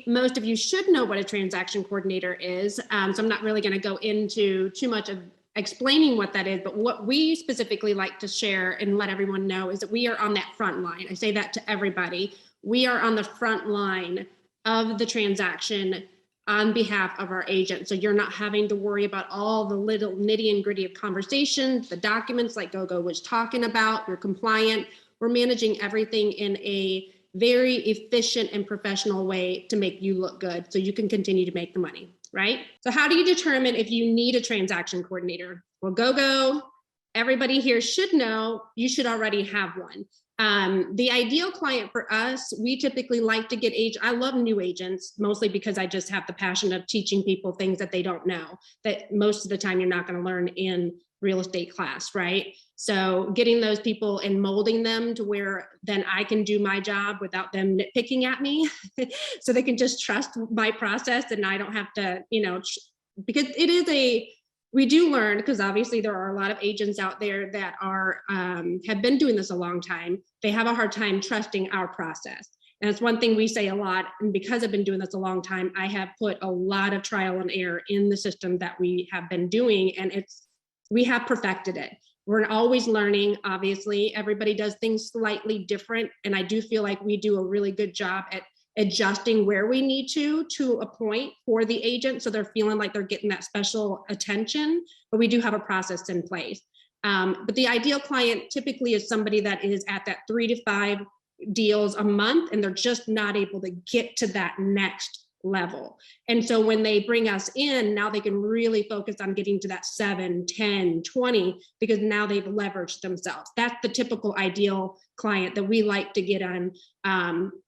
most of you should know what a transaction coordinator is. So I'm not really going to go into too much of explaining what that is, but what we specifically like to share and let everyone know is that we are on that front line. I say that to everybody. We are on the front line of the transaction on behalf of our agent. So you're not having to worry about all the little nitty and gritty of conversations, the documents like GoGo was talking about, you're compliant. We're managing everything in a very efficient and professional way to make you look good so you can continue to make the money, right? So how do you determine if you need a transaction coordinator? Well, GoGo, everybody here should know you should already have one. The ideal client for us, we typically like to get I love new agents, mostly because I just have the passion of teaching people things that they don't know, that most of the time you're not going to learn in real estate class, right? So getting those people and molding them to where then I can do my job without them nitpicking at me so they can just trust my process and I don't have to, because we do learn, because obviously there are a lot of agents out there that are have been doing this a long time. They have a hard time trusting our process. And it's one thing we say a lot. And because I've been doing this a long time, I have put a lot of trial and error in the system that we have been doing. And we have perfected it. We're always learning. Obviously, everybody does things slightly different. And I do feel like we do a really good job at adjusting where we need to a point for the agent. So they're feeling like they're getting that special attention, but we do have a process in place. But the ideal client typically is somebody that is at that 3 to 5 deals a month, and they're just not able to get to that next level. And so when they bring us in, now they can really focus on getting to that 7, 10, 20, because now they've leveraged themselves. That's the typical ideal client that we like to get on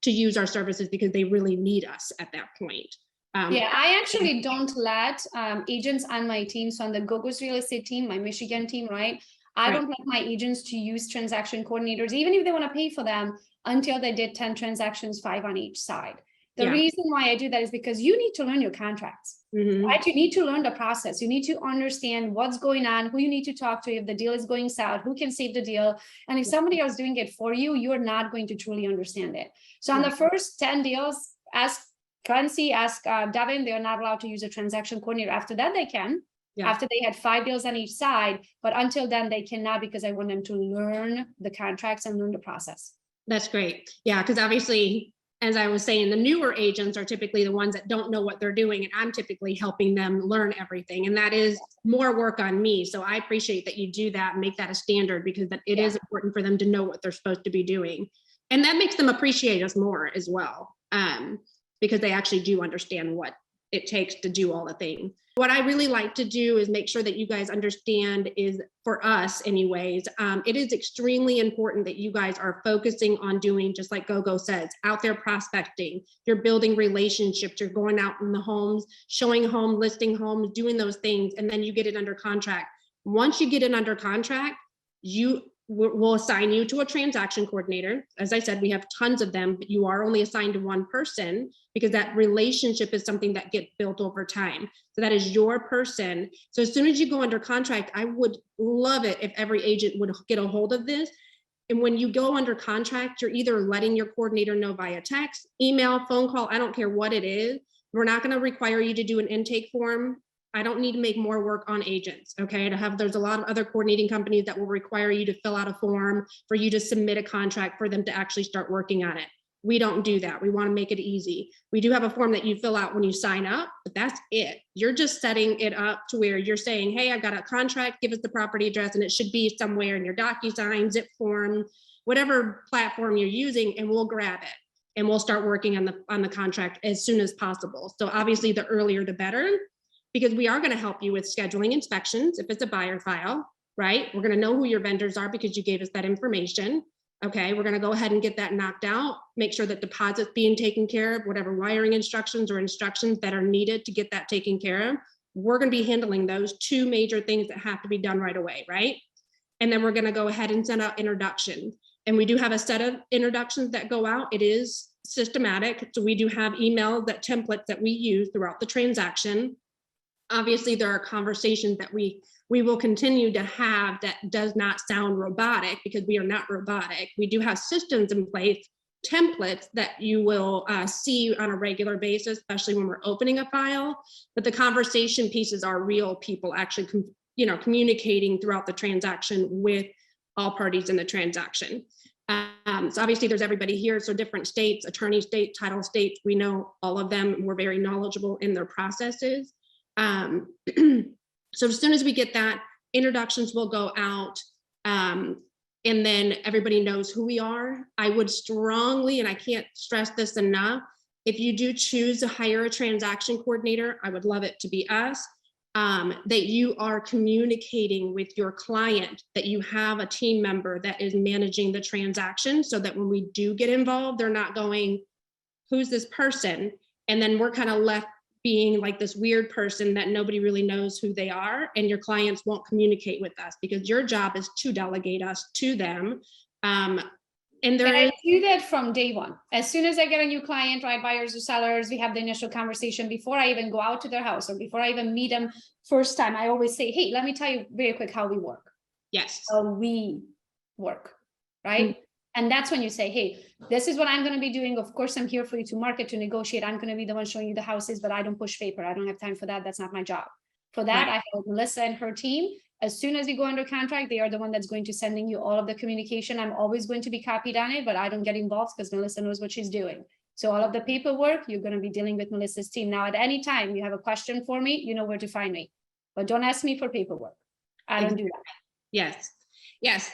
to use our services because they really need us at that point. Yeah, I actually don't let agents on my team, so on the GoGo's real estate team, my Michigan team, right? I don't let my agents to use transaction coordinators, even if they want to pay for them, until they did 10 transactions, 5 on each side. The reason why I do that is because you need to learn your contracts, right? You need to learn the process. You need to understand what's going on, who you need to talk to if the deal is going south, who can save the deal. And if somebody else is doing it for you, you're not going to truly understand it. So on the first 10 deals, ask Clancy, ask Devin, they're not allowed to use a transaction coordinator. After that, they can. After they had 5 deals on each side, but until then they cannot, because I want them to learn the contracts and learn the process. That's great. Yeah, because obviously, as I was saying, the newer agents are typically the ones that don't know what they're doing, and I'm typically helping them learn everything, and that is more work on me. So I appreciate that you do that and make that a standard, because that it is important for them to know what they're supposed to be doing, and that makes them appreciate us more as well, because they actually do understand what it takes to do all the things. What I really like to do is make sure that you guys understand is, for us anyways, it is extremely important that you guys are focusing on doing, just like GoGo says, out there prospecting. You're building relationships, you're going out in the homes, showing home, listing homes, doing those things, and then you get it under contract. Once you get it under contract, we'll assign you to a transaction coordinator. As I said, we have tons of them, but you are only assigned to one person, because that relationship is something that gets built over time. So that is your person. So as soon as you go under contract, I would love it if every agent would get a hold of this. And when you go under contract, you're either letting your coordinator know via text, email, phone call, I don't care what it is. We're not going to require you to do an intake form. I don't need to make more work on agents, okay? There's a lot of other coordinating companies that will require you to fill out a form for you to submit a contract for them to actually start working on it. We don't do that. We want to make it easy. We do have a form that you fill out when you sign up, but that's it. You're just setting it up to where you're saying, hey, I've got a contract, give us the property address, and it should be somewhere in your DocuSign, Zip form, whatever platform you're using, and we'll grab it. And we'll start working on the contract as soon as possible. So obviously the earlier the better, because we are going to help you with scheduling inspections if it's a buyer file, right? We're going to know who your vendors are because you gave us that information. Okay, we're going to go ahead and get that knocked out, make sure that deposits being taken care of, whatever wiring instructions or instructions that are needed to get that taken care of. We're going to be handling those 2 major things that have to be done right away, right? And then we're going to go ahead and send out introductions. And we do have a set of introductions that go out. It is systematic. So we do have emails, that templates that we use throughout the transaction. Obviously, there are conversations that we will continue to have that does not sound robotic, because we are not robotic. We do have systems in place templates that you will see on a regular basis, especially when we're opening a file. But the conversation pieces are real people actually, communicating throughout the transaction with all parties in the transaction. So obviously there's everybody here. So different states, attorney state, title states, we know all of them. We're very knowledgeable in their processes. So as soon as we get that, introductions will go out. And then everybody knows who we are. I would strongly, and I can't stress this enough, if you do choose to hire a transaction coordinator, I would love it to be us, that you are communicating with your client, that you have a team member that is managing the transaction, so that when we do get involved, they're not going, who's this person? And then we're kind of left being like this weird person that nobody really knows who they are, and your clients won't communicate with us, because your job is to delegate us to them. And I do that from day one. As soon as I get a new client, right, buyers or sellers, we have the initial conversation before I even go out to their house or before I even meet them first time. I always say, hey, let me tell you very quick how we work. Yes. How we work, right? Mm-hmm. And that's when you say, hey, this is what I'm going to be doing. Of course, I'm here for you to market, to negotiate. I'm going to be the one showing you the houses, but I don't push paper. I don't have time for that. That's not my job. For that, right. I have Melissa and her team. As soon as we go under contract, they are the one that's going to sending you all of the communication. I'm always going to be copied on it, but I don't get involved because Melissa knows what she's doing. So all of the paperwork, you're going to be dealing with Melissa's team. Now, at any time you have a question for me, you know where to find me. But don't ask me for paperwork. I don't do that. Yes. Yes.